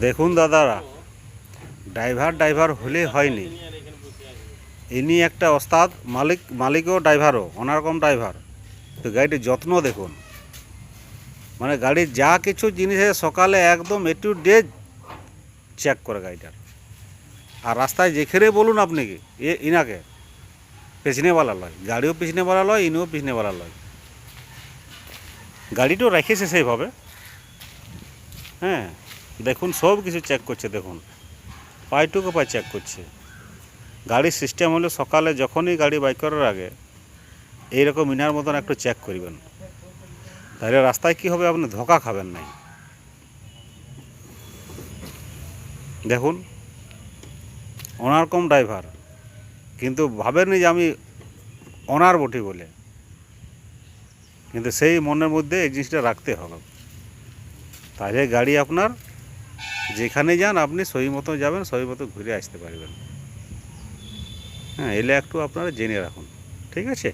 দেখুন দাদারা, ড্রাইভার হলে হয়নি, ইনি একটা ওস্তাদ, মালিকও ড্রাইভারও, অন্যরকম ড্রাইভার। তো গাড়িটির যত্ন দেখুন, মানে গাড়ির যা কিছু জিনিস সকালে একদম এ টু ডেট চেক করে গাড়িটার। আর রাস্তায় যেখানে বলুন আপনি কি ইনাকে পেছনেওয়ালা লয়, গাড়িও পেছনেওয়ালা লয়, ইনিও পেছনেওয়ালা লয়। গাড়িটাও রেখেছে সেইভাবে। হ্যাঁ, দেখুন সব কিছু চেক করছে, দেখুন পাইটুকু পাই চেক করছে। গাড়ির সিস্টেম হলো সকালে যখনই গাড়ি বাইক করার আগে এইরকম ইনার মতন একটু চেক করবেন, তাহলে রাস্তায় কী হবে, আপনি ধোকা খাবেন নাই। দেখুন ওনার কম ড্রাইভার, কিন্তু ভাবেননি যে আমি ওনার বটি বলে, কিন্তু সেই মনের মধ্যে এই জিনিসটা রাখতে হবে। তাহলে গাড়ি আপনার যেখানে যান আপনি সই মতো যাবেন, সই মতো ঘুরে আসতে পারবেন। হ্যাঁ, এলে একটু আপনারা জেনে রাখুন, ঠিক আছে।